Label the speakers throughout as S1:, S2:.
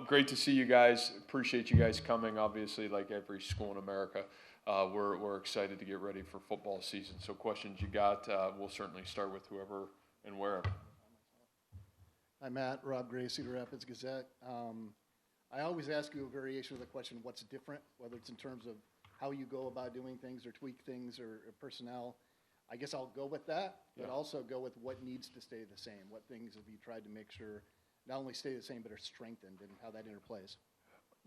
S1: Great to see you guys. Appreciate you guys coming. Obviously, like every school in America, we're excited to get ready for football season. So questions you got, we'll certainly start with whoever and wherever.
S2: Hi, Matt. Rob Gray, Cedar Rapids Gazette. I always ask you a variation of the question, what's different, whether it's in terms of how you go about doing things or tweak things or personnel. I guess I'll go with that, but also go with what needs to stay the same. What things have you tried to make sure not only stay the same but are strengthened, and how that interplays?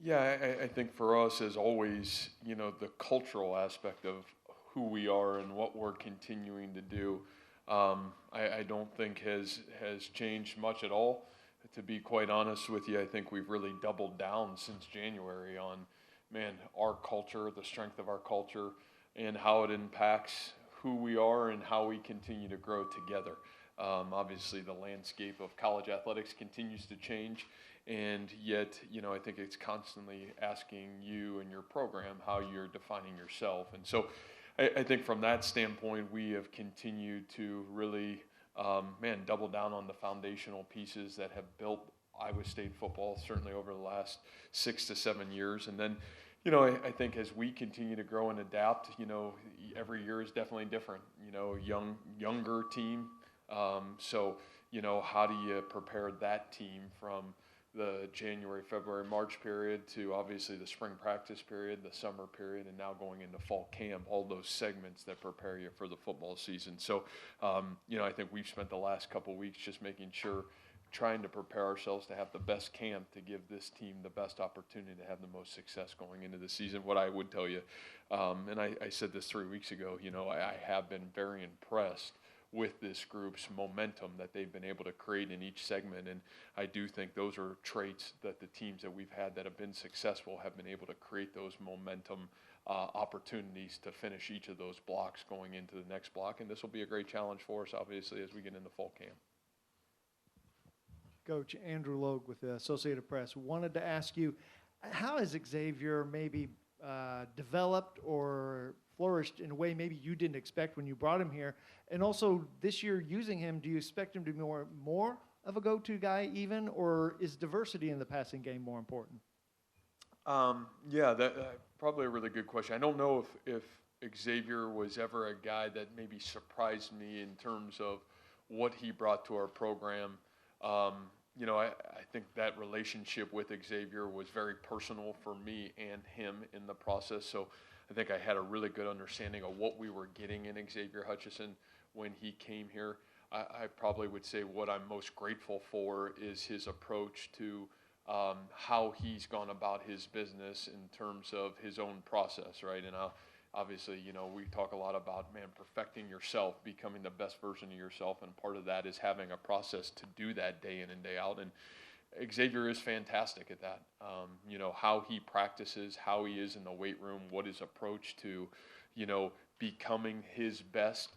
S1: Yeah, I think for us, as always, the cultural aspect of who we are and what we're continuing to do, I don't think has changed much at all. To be quite honest with you, I think we've really doubled down since January on, our culture, the strength of our culture, and how it impacts who we are and how we continue to grow together. Obviously, the landscape of college athletics continues to change, and yet, I think it's constantly asking you and your program how you're defining yourself. And so I think from that standpoint, we have continued to really, double down on the foundational pieces that have built Iowa State football, certainly over the last 6 to 7 years. And then, I think as we continue to grow and adapt, every year is definitely different. Younger team. So, how do you prepare that team from the January, February, March period to obviously the spring practice period, the summer period, and now going into fall camp, all those segments that prepare you for the football season. So, I think we've spent the last couple of weeks just making sure, trying to prepare ourselves to have the best camp to give this team the best opportunity to have the most success going into the season. What I would tell you, and I said this 3 weeks ago, I have been very impressed with this group's momentum that they've been able to create in each segment. And I do think those are traits that the teams that we've had that have been successful have been able to create those momentum opportunities to finish each of those blocks going into the next block. And this will be a great challenge for us, obviously, as we get into fall camp.
S3: Coach Andrew Logue with the Associated Press wanted to ask you, how has Xavier maybe developed or flourished in a way maybe you didn't expect when you brought him here? And also this year using him, do you expect him to be more of a go-to guy even, or is diversity in the passing game more important?
S1: That probably a really good question. I don't know if Xavier was ever a guy that maybe surprised me in terms of what he brought to our program. I think that relationship with Xavier was very personal for me and him in the process. So I think I had a really good understanding of what we were getting in Xavier Hutchinson when he came here. I probably would say what I'm most grateful for is his approach to how he's gone about his business in terms of his own process, right? And obviously, we talk a lot about, perfecting yourself, becoming the best version of yourself, and part of that is having a process to do that day in and day out. And Xavier is fantastic at that. How he practices, how he is in the weight room, what his approach to, becoming his best,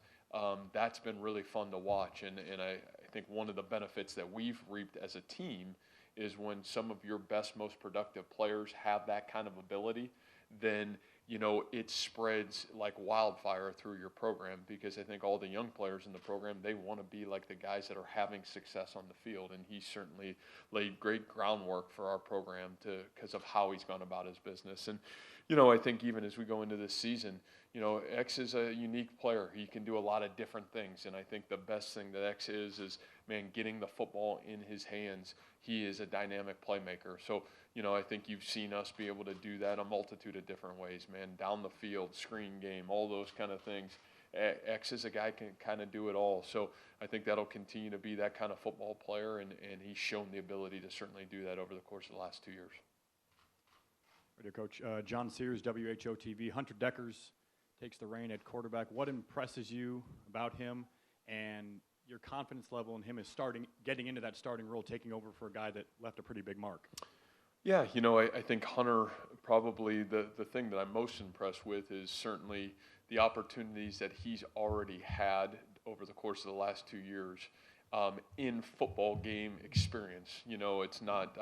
S1: that's been really fun to watch. And I think one of the benefits that we've reaped as a team is when some of your best, most productive players have that kind of ability, then it spreads like wildfire through your program, because I think all the young players in the program, they want to be like the guys that are having success on the field. And he certainly laid great groundwork for our program because of how he's gone about his business. And, I think even as we go into this season, X is a unique player. He can do a lot of different things. And I think the best thing that X is getting the football in his hands. He is a dynamic playmaker. So, I think you've seen us be able to do that a multitude of different ways, down the field, screen game, all those kind of things. X is a guy can kind of do it all. So I think that'll continue to be that kind of football player, and he's shown the ability to certainly do that over the course of the last 2 years.
S4: Right here, Coach. John Sears, WHO-TV. Hunter Deckers takes the reign at quarterback. What impresses you about him and your confidence level in him as getting into that starting role, taking over for a guy that left a pretty big mark?
S1: Yeah, I think Hunter, probably the thing that I'm most impressed with is certainly the opportunities that he's already had over the course of the last 2 years in football game experience. It's not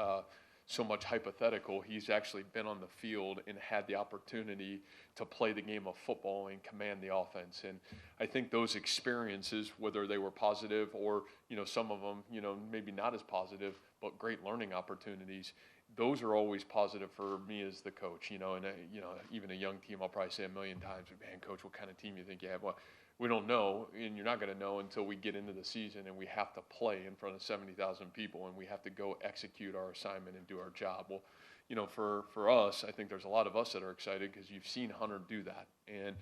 S1: so much hypothetical. He's actually been on the field and had the opportunity to play the game of football and command the offense. And I think those experiences, whether they were positive or, some of them, maybe not as positive, but great learning opportunities, those are always positive for me as the coach, and even a young team, I'll probably say a million times, man, coach, what kind of team you think you have? Well, we don't know, and you're not going to know until we get into the season and we have to play in front of 70,000 people and we have to go execute our assignment and do our job. Well, for us, I think there's a lot of us that are excited because you've seen Hunter do that, and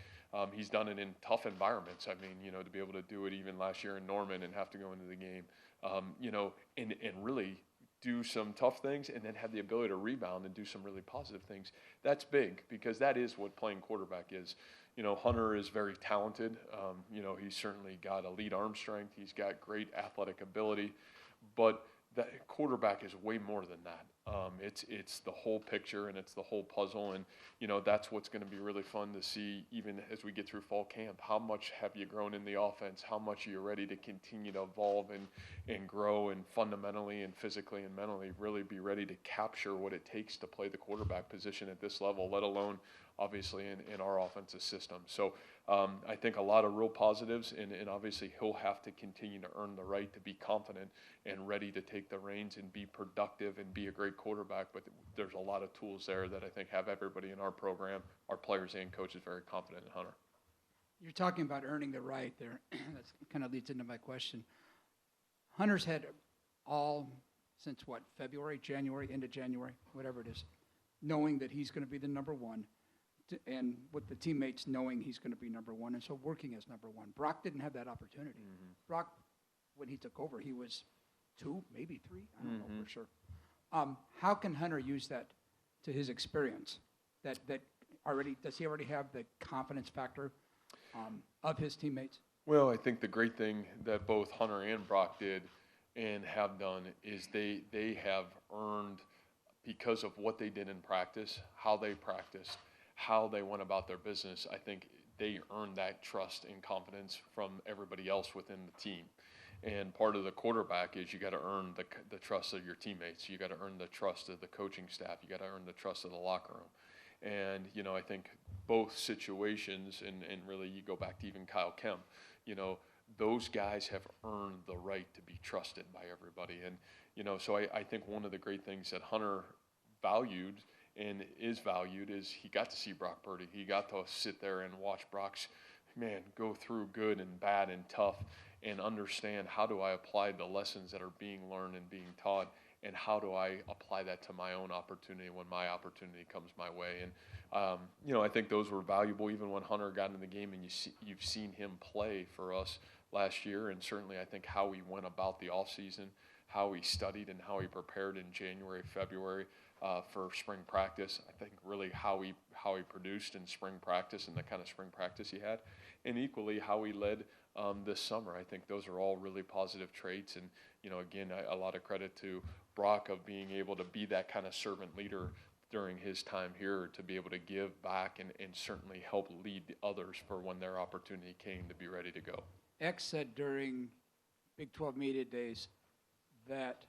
S1: he's done it in tough environments. I mean, to be able to do it even last year in Norman and have to go into the game, and really do some tough things and then have the ability to rebound and do some really positive things. That's big because that is what playing quarterback is. Hunter is very talented. He's certainly got elite arm strength. He's got great athletic ability, but that quarterback is way more than that. It's the whole picture and it's the whole puzzle, and that's what's going to be really fun to see even as we get through fall camp. How much have you grown in the offense? How much are you ready to continue to evolve and grow and fundamentally and physically and mentally really be ready to capture what it takes to play the quarterback position at this level, let alone obviously in our offensive system. So I think a lot of real positives, and obviously he'll have to continue to earn the right to be confident and ready to take the reins and be productive and be a great quarterback. But there's a lot of tools there that I think have everybody in our program, our players and coaches, very confident in Hunter.
S5: You're talking about earning the right there. That kind of leads into my question. Hunter's had all since what, February, January, into January, whatever it is, knowing that he's going to be the number one, and with the teammates knowing he's going to be number one, and so working as number one. Brock didn't have that opportunity.
S1: Mm-hmm.
S5: Brock, when he took over, he was 2, maybe 3. I don't know for sure. How can Hunter use that to his experience? That already, does he already have the confidence factor of his teammates?
S1: Well, I think the great thing that both Hunter and Brock did and have done is they have earned, because of what they did in practice, how they practiced, how they went about their business. I think they earned that trust and confidence from everybody else within the team. And part of the quarterback is you got to earn the trust of your teammates. You got to earn the trust of the coaching staff. You got to earn the trust of the locker room. And, I think both situations, and really you go back to even Kyle Kemp, those guys have earned the right to be trusted by everybody. And, so I think one of the great things that Hunter valued and is valued is he got to see Brock Purdy. He got to sit there and watch Brock's, go through good and bad and tough and understand, how do I apply the lessons that are being learned and being taught, and how do I apply that to my own opportunity when my opportunity comes my way. And, I think those were valuable even when Hunter got in the game, and you've seen him play for us last year, and certainly I think how he went about the offseason, how he studied and how he prepared in January, February for spring practice. I think really how he produced in spring practice and the kind of spring practice he had, and equally how he led this summer. I think those are all really positive traits, and again, a lot of credit to Brock of being able to be that kind of servant leader during his time here, to be able to give back and certainly help lead the others for when their opportunity came to be ready to go.
S5: X said during Big 12 media days that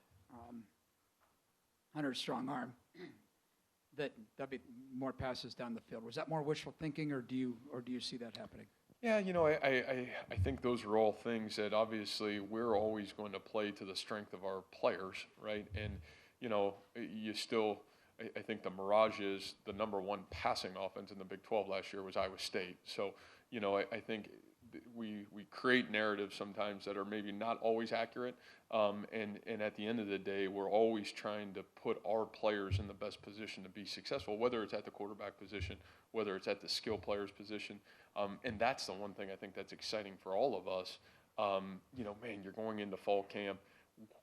S5: Hunter's strong arm, that'd be more passes down the field. Was that more wishful thinking, or do you see that happening?
S1: Yeah, I think those are all things that obviously we're always going to play to the strength of our players, right? And, you still, I think the Mirage is the number one passing offense in the Big 12 last year was Iowa State. So, I think we create narratives sometimes that are maybe not always accurate. And at the end of the day, we're always trying to put our players in the best position to be successful, whether it's at the quarterback position, whether it's at the skill players position. And that's the one thing I think that's exciting for all of us. You're going into fall camp.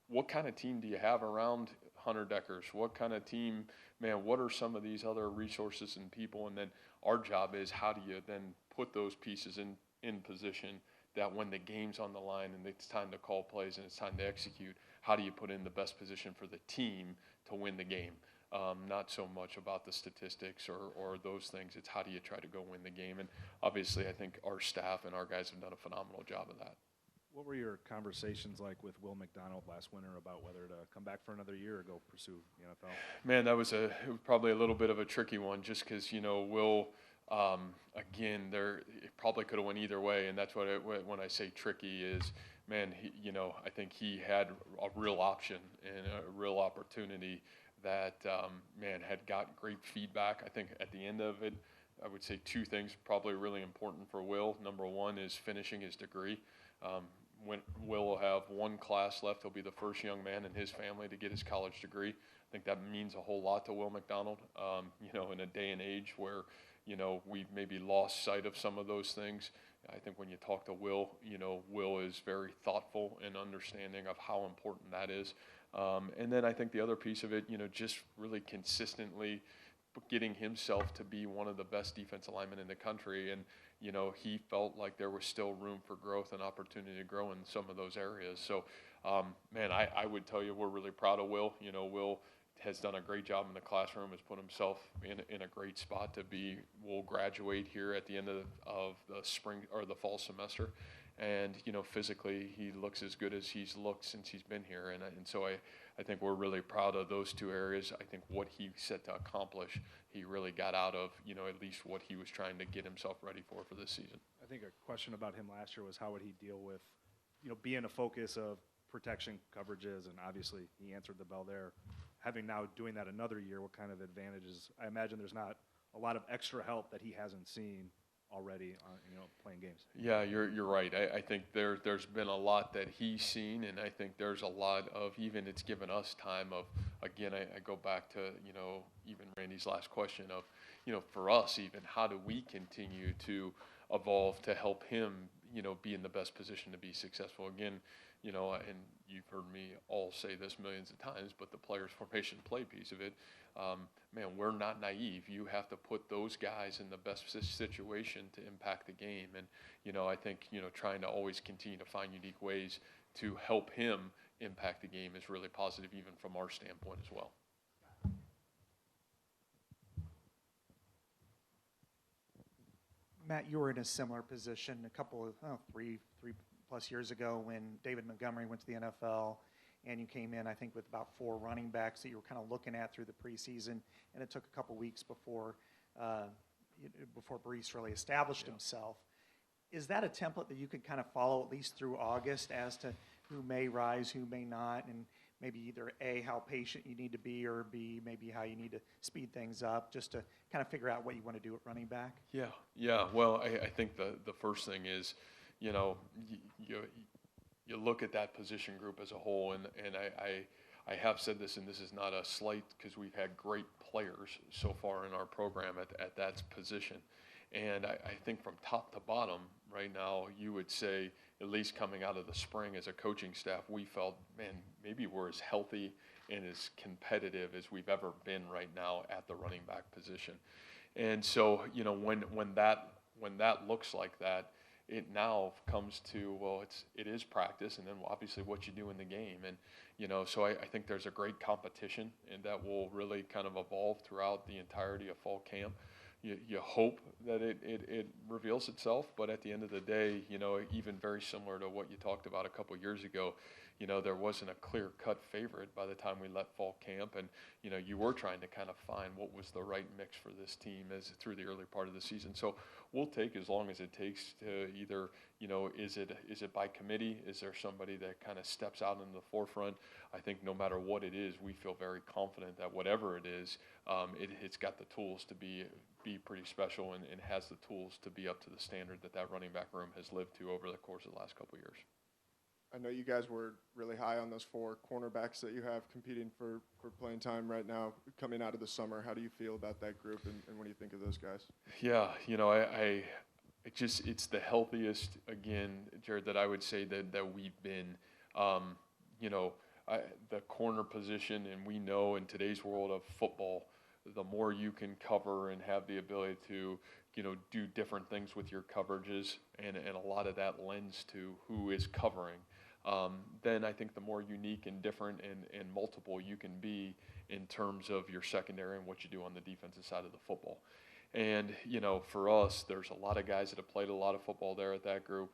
S1: What kind of team do you have around Hunter Deckers? What kind of team, what are some of these other resources and people? And then our job is, how do you then put those pieces in position that when the game's on the line and it's time to call plays and it's time to execute, how do you put in the best position for the team to win the game? Not so much about the statistics or those things. It's how do you try to go win the game? And obviously I think our staff and our guys have done a phenomenal job of that.
S6: What were your conversations like with Will McDonald last winter about whether to come back for another year or go pursue the NFL?
S1: Man, that was probably a little bit of a tricky one, just because, Will, again, it probably could have went either way, and that's when I say tricky is, man, I think he had a real option and a real opportunity that, man, had got great feedback. I think at the end of it, I would say two things probably really important for Will. Number one is finishing his degree. When Will will have one class left, he'll be the first young man in his family to get his college degree. I think that means a whole lot to Will McDonald, in a day and age where, we've maybe lost sight of some of those things. I think when you talk to Will, Will is very thoughtful and understanding of how important that is. And then I think the other piece of it, just really consistently getting himself to be one of the best defensive linemen in the country. And, he felt like there was still room for growth and opportunity to grow in some of those areas. So, man, I would tell you we're really proud of Will. Will has done a great job in the classroom, has put himself in a great spot will graduate here at the end of the spring or the fall semester. And, physically he looks as good as he's looked since he's been here. And so I think we're really proud of those two areas. I think what he set to accomplish, he really got out of, at least what he was trying to get himself ready for this season.
S6: I think a question about him last year was how would he deal with, being a focus of protection coverages, and obviously he answered the bell there. Having now doing that another year, what kind of advantages? I imagine there's not a lot of extra help that he hasn't seen already, playing games.
S1: Yeah, you're right. I think there's been a lot that he's seen, and I think there's a lot of, even it's given us time of, again, I go back to, even Randy's last question of, for us even, how do we continue to evolve to help him, be in the best position to be successful? Again, and you've heard me all say this millions of times, but the players formation play piece of it, man, we're not naive. You have to put those guys in the best situation to impact the game. And, I think, trying to always continue to find unique ways to help him impact the game is really positive, even from our standpoint as well.
S7: Matt, you were in a similar position a couple of, three plus years ago when David Montgomery went to the NFL, and you came in, I think, with about 4 running backs that you were kind of looking at through the preseason, and it took a couple weeks before Breece really established himself. Is that a template that you could kind of follow at least through August as to who may rise, who may not, and maybe either A, how patient you need to be, or B, maybe how you need to speed things up just to kind of figure out what you want to do at running back?
S1: Yeah. Well, I think the first thing is, you look at that position group as a whole, and I have said this, and this is not a slight, because we've had great players so far in our program at that position. And I think from top to bottom right now, you would say, at least coming out of the spring as a coaching staff, we felt, man, maybe we're as healthy and as competitive as we've ever been right now at the running back position. And so, when that looks like that, it now comes to, well, it is practice, and then obviously what you do in the game. And, so I think there's a great competition, and that will really kind of evolve throughout the entirety of fall camp. You hope that it reveals itself, but at the end of the day, even very similar to what you talked about a couple years ago, there wasn't a clear-cut favorite by the time we left fall camp, and you were trying to kind of find what was the right mix for this team as through the early part of the season. So we'll take as long as it takes to either, is it by committee? Is there somebody that kind of steps out in the forefront? I think no matter what it is, we feel very confident that whatever it is, it's got the tools to be pretty special and has the tools to be up to the standard that running back room has lived to over the course of the last couple of years.
S8: I know you guys were really high on those 4 cornerbacks that you have competing for playing time right now coming out of the summer. How do you feel about that group, and what do you think of those guys?
S1: Yeah, it's the healthiest, again, Jared, that I would say that we've been. The corner position, and we know in today's world of football, the more you can cover and have the ability to, do different things with your coverages, and a lot of that lends to who is covering, then I think the more unique and different and multiple you can be in terms of your secondary and what you do on the defensive side of the football. And, for us, there's a lot of guys that have played a lot of football there at that group.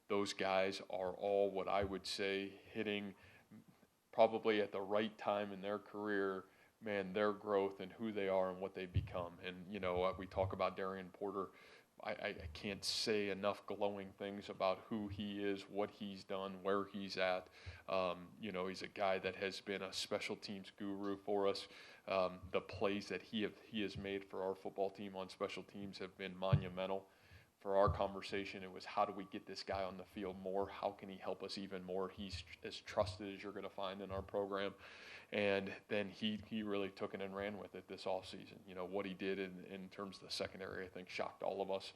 S1: Those guys are all what I would say hitting probably at the right time in their career, man, their growth and who they are and what they become. And, we talk about Darian Porter. I can't say enough glowing things about who he is, what he's done, where he's at. He's a guy that has been a special teams guru for us. The plays that he has made for our football team on special teams have been monumental. For our conversation, it was how do we get this guy on the field more? How can he help us even more? He's as trusted as you're going to find in our program. And then he really took it and ran with it this offseason. You know, what he did in terms of the secondary, I think, shocked all of us.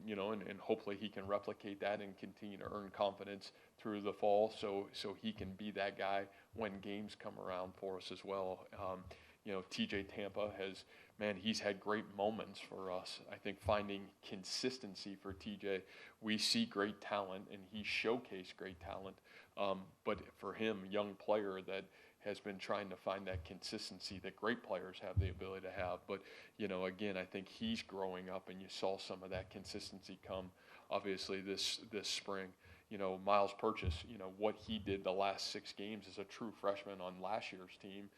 S1: You know, and hopefully he can replicate that and continue to earn confidence through the fall so he can be that guy when games come around for us as well. You know, TJ Tampa he's had great moments for us. I think finding consistency for TJ, we see great talent, and he showcased great talent. But for him, young player that has been trying to find that consistency that great players have the ability to have. But, you know, again, I think he's growing up, and you saw some of that consistency come, obviously, this spring. You know, Miles Purchase, you know, what he did the last 6 games as a true freshman on last year's team,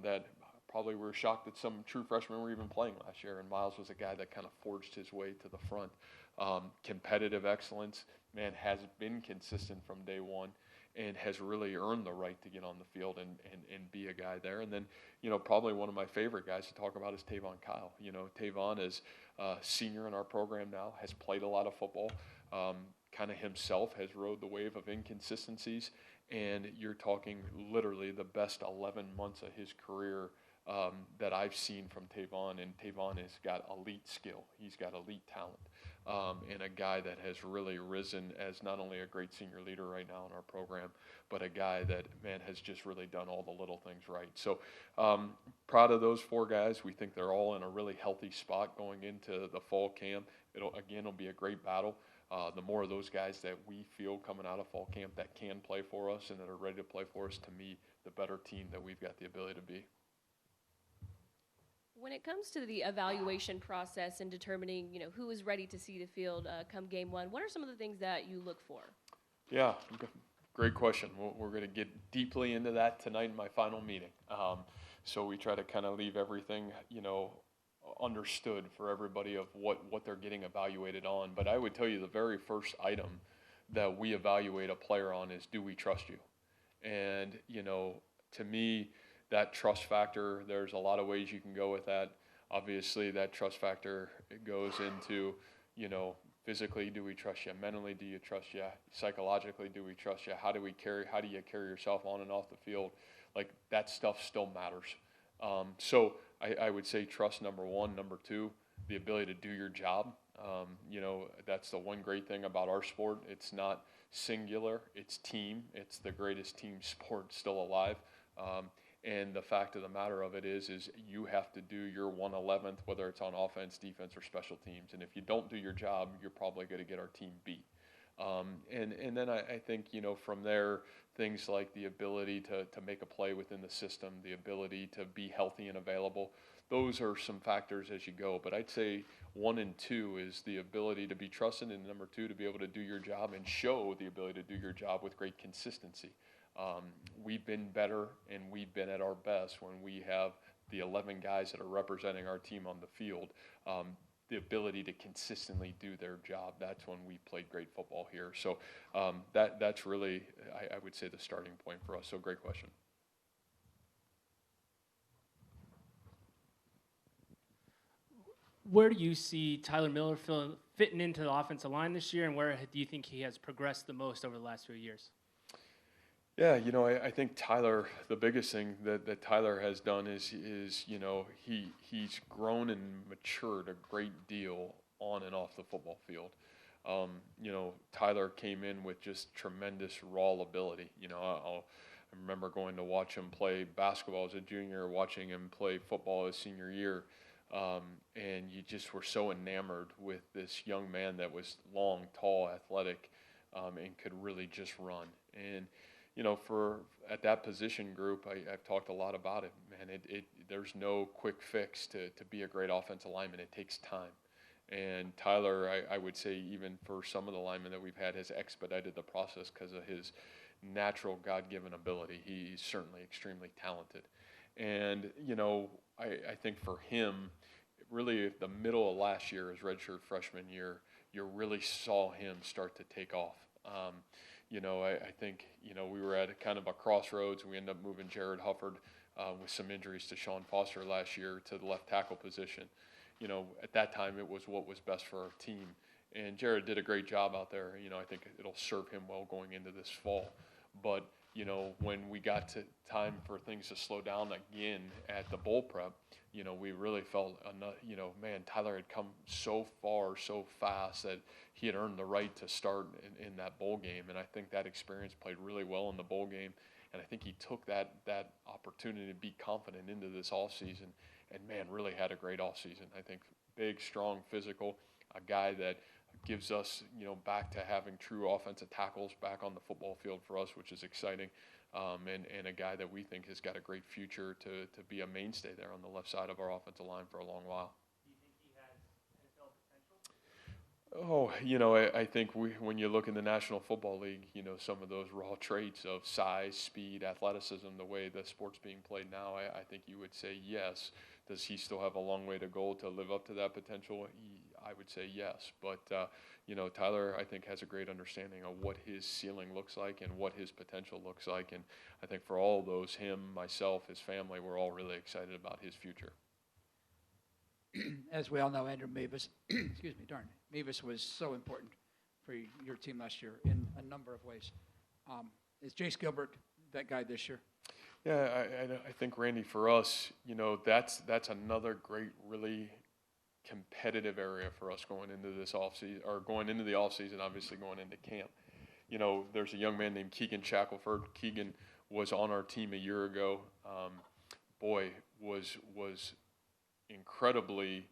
S1: that probably were shocked that some true freshmen were even playing last year, and Miles was a guy that kind of forged his way to the front. Competitive excellence, man, has been consistent from day one and has really earned the right to get on the field and be a guy there. And then, you know, probably one of my favorite guys to talk about is Tavon Kyle. You know, Tavon is a senior in our program now, has played a lot of football, kind of himself has rode the wave of inconsistencies, and you're talking literally the best 11 months of his career that I've seen from Tavon, and Tavon has got elite skill. He's got elite talent, and a guy that has really risen as not only a great senior leader right now in our program, but a guy that, man, has just really done all the little things right. So proud of those 4 guys. We think they're all in a really healthy spot going into the fall camp. It'll be a great battle. The more of those guys that we feel coming out of fall camp that can play for us and that are ready to play for us, to me, the better team that we've got the ability to be.
S9: When it comes to the evaluation process and determining, you know, who is ready to see the field come game 1, what are some of the things that you look for?
S1: Yeah, great question. We're going to get deeply into that tonight in my final meeting. So we try to kind of leave everything, you know, understood for everybody of what they're getting evaluated on. But I would tell you the very first item that we evaluate a player on is, do we trust you? And, you know, to me, that trust factor, there's a lot of ways you can go with that. Obviously, that trust factor, it goes into, you know, physically, do we trust you? Mentally, do you trust you? Psychologically, do we trust you? How do you carry yourself on and off the field? Like, that stuff still matters. So I would say trust, number 1. Number 2, the ability to do your job. You know, that's the one great thing about our sport. It's not singular, it's team. It's the greatest team sport still alive. And the fact of the matter of it is you have to do your 1/11th, whether it's on offense, defense, or special teams. And if you don't do your job, you're probably going to get our team beat. And then I think, you know, from there, things like the ability to make a play within the system, the ability to be healthy and available, those are some factors as you go. But I'd say 1 and 2 is the ability to be trusted, and number 2, to be able to do your job and show the ability to do your job with great consistency. We've been better and we've been at our best when we have the 11 guys that are representing our team on the field. The ability to consistently do their job, that's when we played great football here. So that's really, I would say, the starting point for us. So great question.
S10: Where do you see Tyler Miller fitting into the offensive line this year, and where do you think he has progressed the most over the last few years?
S1: Yeah, you know, I think Tyler, the biggest thing that Tyler has done is you know, he's grown and matured a great deal on and off the football field. You know, Tyler came in with just tremendous raw ability. You know, I remember going to watch him play basketball as a junior, watching him play football his senior year, and you just were so enamored with this young man that was long, tall, athletic, and could really just run. And you know, at that position group, I've talked a lot about it, man. There's no quick fix to be a great offensive lineman. It takes time. And Tyler, I would say, even for some of the linemen that we've had, has expedited the process because of his natural God-given ability. He's certainly extremely talented. And, you know, I think for him, really the middle of last year, his redshirt freshman year, you really saw him start to take off. You know, I think, you know, we were at a kind of a crossroads. We ended up moving Jared Hufford with some injuries to Sean Foster last year to the left tackle position. You know, at that time it was what was best for our team. And Jared did a great job out there. You know, I think it'll serve him well going into this fall. But, you know, when we got to time for things to slow down again at the bowl prep, you know, we really felt, you know, man, Tyler had come so far, so fast that he had earned the right to start in that bowl game. And I think that experience played really well in the bowl game. And I think he took that opportunity to be confident into this offseason and, man, really had a great offseason. I think big, strong, physical, a guy that gives us, you know, back to having true offensive tackles back on the football field for us, which is exciting, and a guy that we think has got a great future to be a mainstay there on the left side of our offensive line for a long while.
S10: Do you think he has NFL potential?
S1: Oh, you know, I think when you look in the National Football League, you know, some of those raw traits of size, speed, athleticism, the way the sport's being played now, I think you would say yes. Does he still have a long way to go to live up to that potential? I would say yes. But, you know, Tyler, I think, has a great understanding of what his ceiling looks like and what his potential looks like. And I think for all of those, him, myself, his family, we're all really excited about his future.
S5: As we all know, Andrew Mavis, excuse me, Mavis was so important for your team last year in a number of ways. Is Jace Gilbert that guy this year?
S1: Yeah, I think, Randy, for us, you know, that's another great, really competitive area for us going into this offseason, or going into the offseason, obviously going into camp. You know, there's a young man named Keegan Shackelford. Keegan was on our team a year ago. Boy, was incredibly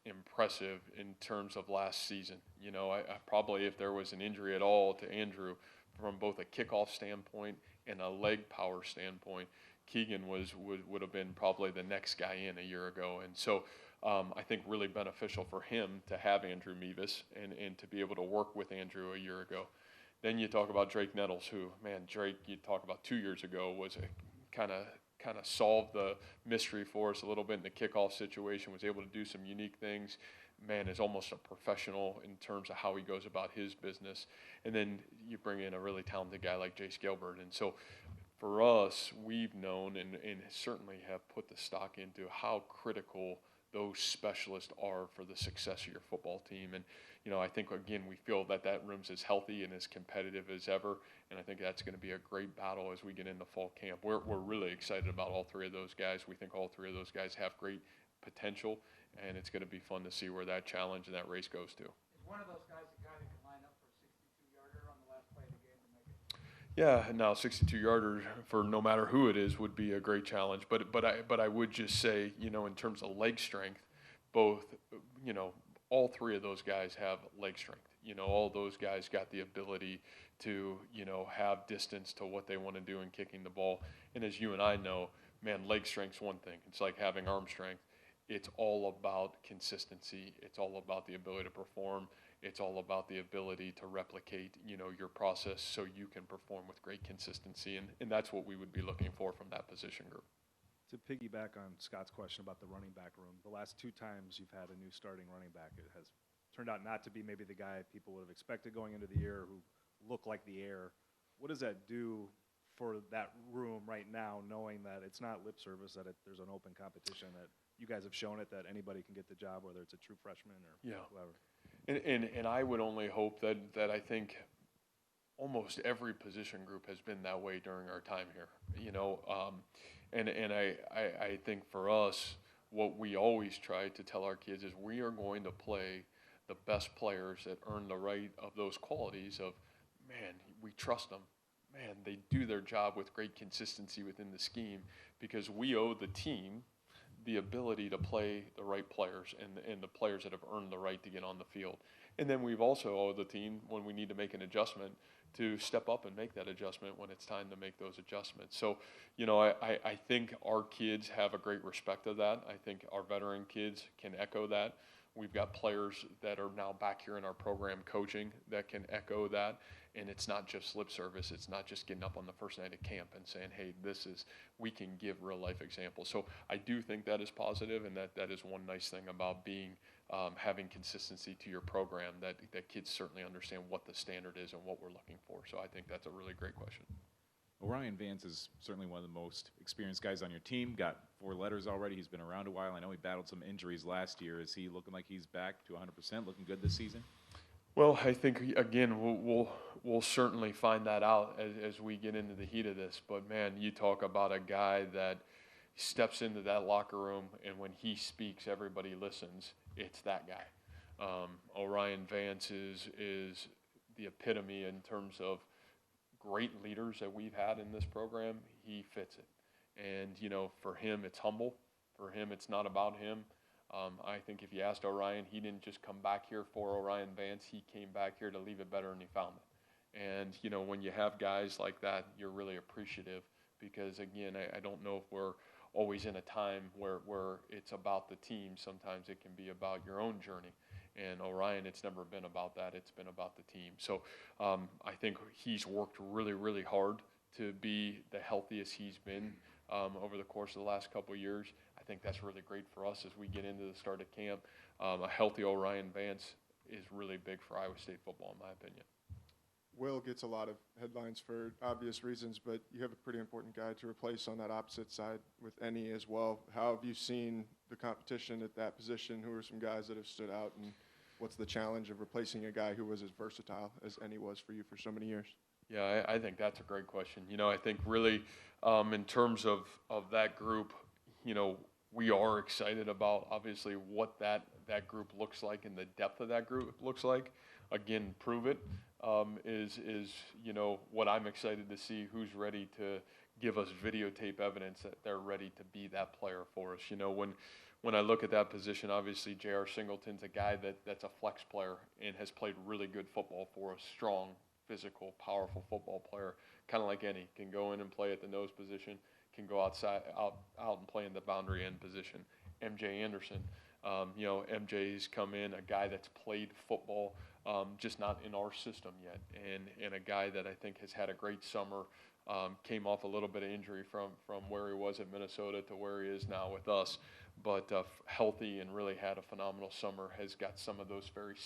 S1: impressive in terms of last season. You know, I probably, if there was an injury at all to Andrew, from both a kickoff standpoint and a leg power standpoint, Keegan would have been probably the next guy in a year ago. And so I think really beneficial for him to have Andrew Mevis and to be able to work with Andrew a year ago. Then you talk about Drake Nettles, who, man, Drake, you talk about 2 years ago, was a kind of solved the mystery for us a little bit in the kickoff situation, was able to do some unique things. Man, is almost a professional in terms of how he goes about his business. And then you bring in a really talented guy like Jace Gilbert. And so for us, we've known and certainly have put the stock into how critical those specialists are for the success of your football team. And, you know, I think, again, we feel that room's as healthy and as competitive as ever. And I think that's going to be a great battle as we get into fall camp. We're really excited about all three of those guys. We think all three of those guys have great potential, and it's going to be fun to see where that challenge and that race goes to.
S5: Is one of those guys the guy that can line up for a 62-yarder on the last play of the game to make it?
S1: Yeah, now 62-yarder for no matter who it is would be a great challenge. But I would just say, you know, in terms of leg strength, both, you know, all three of those guys have leg strength. You know, all those guys got the ability to, you know, have distance to what they want to do in kicking the ball. And as you and I know, man, leg strength's one thing. It's like having arm strength. It's all about consistency. It's all about the ability to perform. It's all about the ability to replicate, you know, your process so you can perform with great consistency. And that's what we would be looking for from that position group.
S6: To piggyback on Scott's question about the running back room, the last two times you've had a new starting running back, it has turned out not to be maybe the guy people would have expected going into the year, who looked like the heir. What does that do for that room right now, knowing that it's not lip service, that there's an open competition, that you guys have shown it, that anybody can get the job, whether it's a true freshman or whoever?
S1: And I would only hope that I think almost every position group has been that way during our time here, you know. And I think for us, what we always try to tell our kids is we are going to play the best players that earn the right of those qualities of, man, we trust them. Man, they do their job with great consistency within the scheme, because we owe the team the ability to play the right players and the players that have earned the right to get on the field. And then we've also owed the team, when we need to make an adjustment, to step up and make that adjustment when it's time to make those adjustments. So, you know, I think our kids have a great respect of that. I think our veteran kids can echo that. We've got players that are now back here in our program coaching that can echo that. And it's not just lip service. It's not just getting up on the first night of camp and saying, hey, we can give real life examples. So I do think that is positive, and that is one nice thing about having consistency to your program, that kids certainly understand what the standard is and what we're looking for. So I think that's a really great question.
S11: Orion Vance is certainly one of the most experienced guys on your team. Got 4 letters already. He's been around a while. I know he battled some injuries last year. Is he looking like he's back to 100%, looking good this season?
S1: Well, I think again we'll certainly find that out as we get into the heat of this. But man, you talk about a guy that steps into that locker room, and when he speaks, everybody listens. It's that guy. Orion Vance is the epitome in terms of great leaders that we've had in this program. He fits it. And, you know, for him, it's humble. For him, it's not about him. I think if you asked Orion, he didn't just come back here for Orion Vance. He came back here to leave it better, and he found it. And, you know, when you have guys like that, you're really appreciative because, again, I don't know if we're always in a time where it's about the team. Sometimes it can be about your own journey. And Orion, it's never been about that. It's been about the team. So I think he's worked really, really hard to be the healthiest he's been over the course of the last couple of years. I think that's really great for us as we get into the start of camp. A healthy Orion Vance is really big for Iowa State football, in my opinion.
S8: Will gets a lot of headlines for obvious reasons, but you have a pretty important guy to replace on that opposite side with Ennie as well. How have you seen the competition at that position? Who are some guys that have stood out, and what's the challenge of replacing a guy who was as versatile as Ennie was for you for so many years?
S1: Yeah, I think that's a great question. You know, I think really in terms of that group, you know, we are excited about obviously what that group looks like and the depth of that group looks like. Again, prove it is you know what I'm excited to see. Who's ready to give us videotape evidence that they're ready to be that player for us. You know, when I look at that position, obviously J.R. Singleton's a guy that's a flex player and has played really good football for us. Strong, physical, powerful football player, kind of like Ennie. Can go in and play at the nose position. Can go out and play in the boundary end position. MJ Anderson, you know, MJ's come in, a guy that's played football, just not in our system yet, and a guy that I think has had a great summer. Came off a little bit of injury from where he was at Minnesota to where he is now with us, but healthy and really had a phenomenal summer. Has got some of those very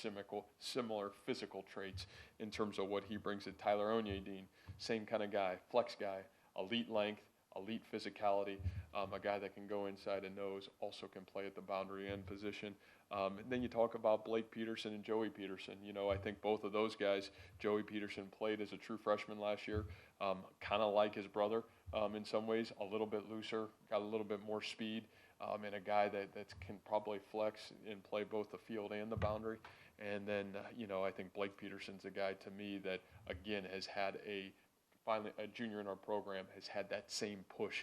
S1: similar physical traits in terms of what he brings to Tyler Onyedin. Same kind of guy, flex guy, elite length, elite physicality, a guy that can go inside and nose, also can play at the boundary end position. And then you talk about Blake Peterson and Joey Peterson. You know, I think both of those guys, Joey Peterson played as a true freshman last year, kind of like his brother in some ways, a little bit looser, got a little bit more speed, and a guy that can probably flex and play both the field and the boundary. And then, you know, I think Blake Peterson's a guy to me that, again, has had finally a junior in our program, has had that same push.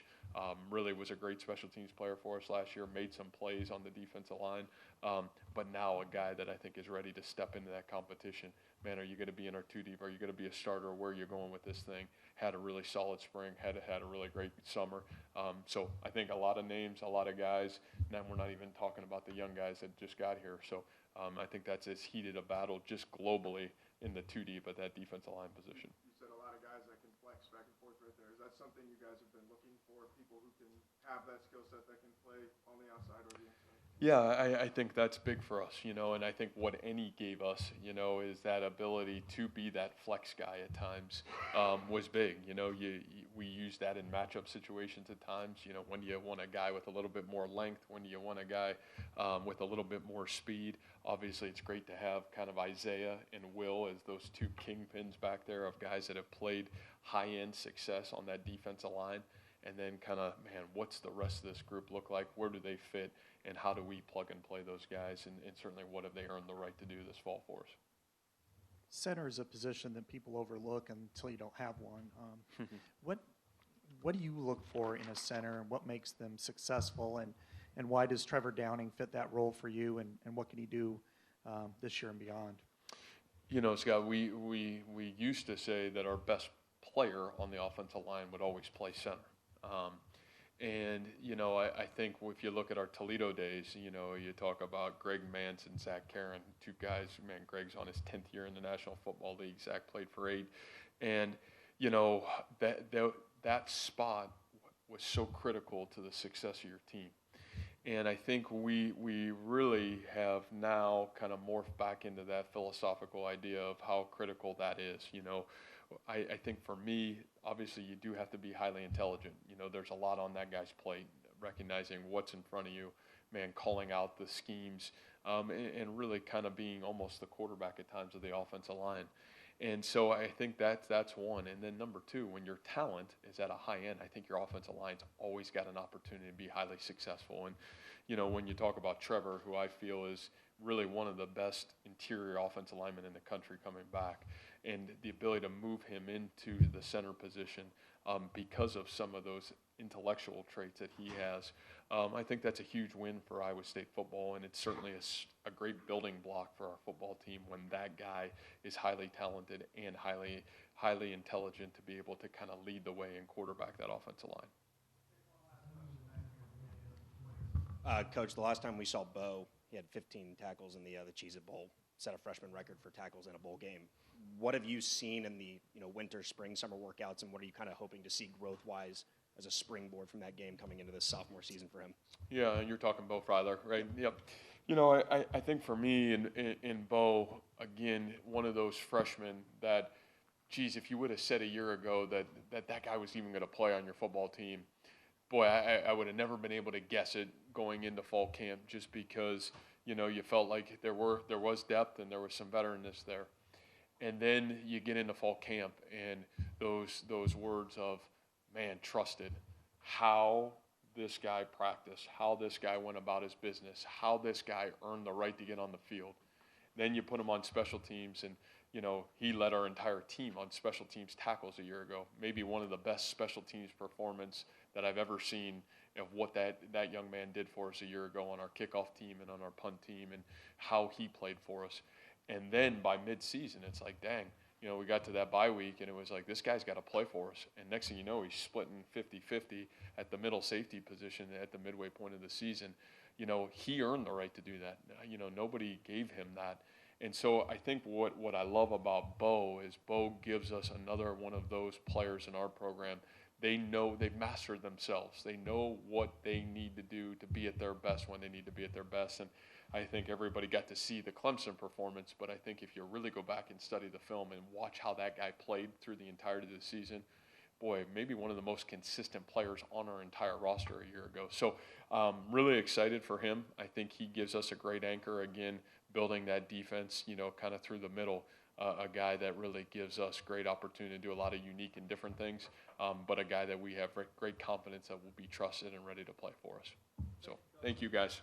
S1: Really was a great special teams player for us last year, made some plays on the defensive line, but now a guy that I think is ready to step into that competition. Man, are you going to be in our 2 deep? Are you going to be a starter? Where are you going with this thing? Had a really solid spring, had a really great summer. So I think a lot of names, a lot of guys. Now we're not even talking about the young guys that just got here. So I think that's as heated a battle just globally in the 2 deep at that defensive line position.
S8: You said a lot of guys that can flex back and forth right there. Is that something you guys have been looking for, people who can have that skill set that can play on the outside or the inside?
S1: Yeah, I think that's big for us, you know, and I think what Ennie gave us, you know, is that ability to be that flex guy at times was big. You know, we use that in matchup situations at times. You know, when do you want a guy with a little bit more length? When do you want a guy with a little bit more speed? Obviously, it's great to have kind of Isaiah and Will as those 2 kingpins back there of guys that have played high-end success on that defensive line. And then kind of, man, what's the rest of this group look like? Where do they fit? And how do we plug and play those guys? And certainly what have they earned the right to do this fall for us?
S7: Center is a position that people overlook until you don't have one. What do you look for in a center, and what makes them successful? And why does Trevor Downing fit that role for you? And what can he do this year and beyond?
S1: You know, Scott, we used to say that our best player on the offensive line would always play center. And, you know, I think if you look at our Toledo days, you know, you talk about Greg Mance and Zach Karen, 2 guys. Man, Greg's on his 10th year in the National Football League. Zach played for 8. And, you know, that spot was so critical to the success of your team. And I think we really have now kind of morphed back into that philosophical idea of how critical that is. You know, I think for me, obviously you do have to be highly intelligent. You know, there's a lot on that guy's plate, recognizing what's in front of you, man, calling out the schemes, and really kind of being almost the quarterback at times of the offensive line. And so I think that's one. And then number two, when your talent is at a high end, I think your offensive line's always got an opportunity to be highly successful. And, you know, when you talk about Trevor, who I feel is really one of the best interior offensive linemen in the country coming back, and the ability to move him into the center position because of some of those intellectual traits that he has, I think that's a huge win for Iowa State football, and it's certainly a great building block for our football team when that guy is highly talented and highly intelligent to be able to kind of lead the way and quarterback that offensive line.
S12: Coach, the last time we saw Bo, he had 15 tackles in the Cheez-It Bowl, set a freshman record for tackles in a bowl game. What have you seen in the winter, spring, summer workouts, and what are you kind of hoping to see growth-wise as a springboard from that game coming into this sophomore season for him?
S1: Yeah, and you're talking Bo Freiler, right? Yep. You know, I think for me in Bo, again, one of those freshmen that, geez, if you would have said a year ago that guy was even going to play on your football team, boy, I would have never been able to guess it going into fall camp, just because, you know, you felt like there was depth and there was some veteranness there. And then you get into fall camp and those words of, man, trusted, how this guy practiced, how this guy went about his business, how this guy earned the right to get on the field. Then you put him on special teams, and, you know, he led our entire team on special teams tackles a year ago. Maybe one of the best special teams performance that I've ever seen of what that young man did for us a year ago on our kickoff team and on our punt team, and how he played for us. And then by mid-season, it's like, dang, you know, we got to that bye week, and it was like, this guy's got to play for us. And next thing you know, he's splitting 50-50 at the middle safety position at the midway point of the season. You know, he earned the right to do that. You know, nobody gave him that. And so I think what I love about Bo is Bo gives us another one of those players in our program. They know, they've mastered themselves. They know what they need to do to be at their best when they need to be at their best. And I think everybody got to see the Clemson performance, but I think if you really go back and study the film and watch how that guy played through the entirety of the season, boy, maybe one of the most consistent players on our entire roster a year ago. So really excited for him. I think he gives us a great anchor, again, building that defense, you know, kind of through the middle. A guy that really gives us great opportunity to do a lot of unique and different things, but a guy that we have great confidence that will be trusted and ready to play for us. So thank you, guys.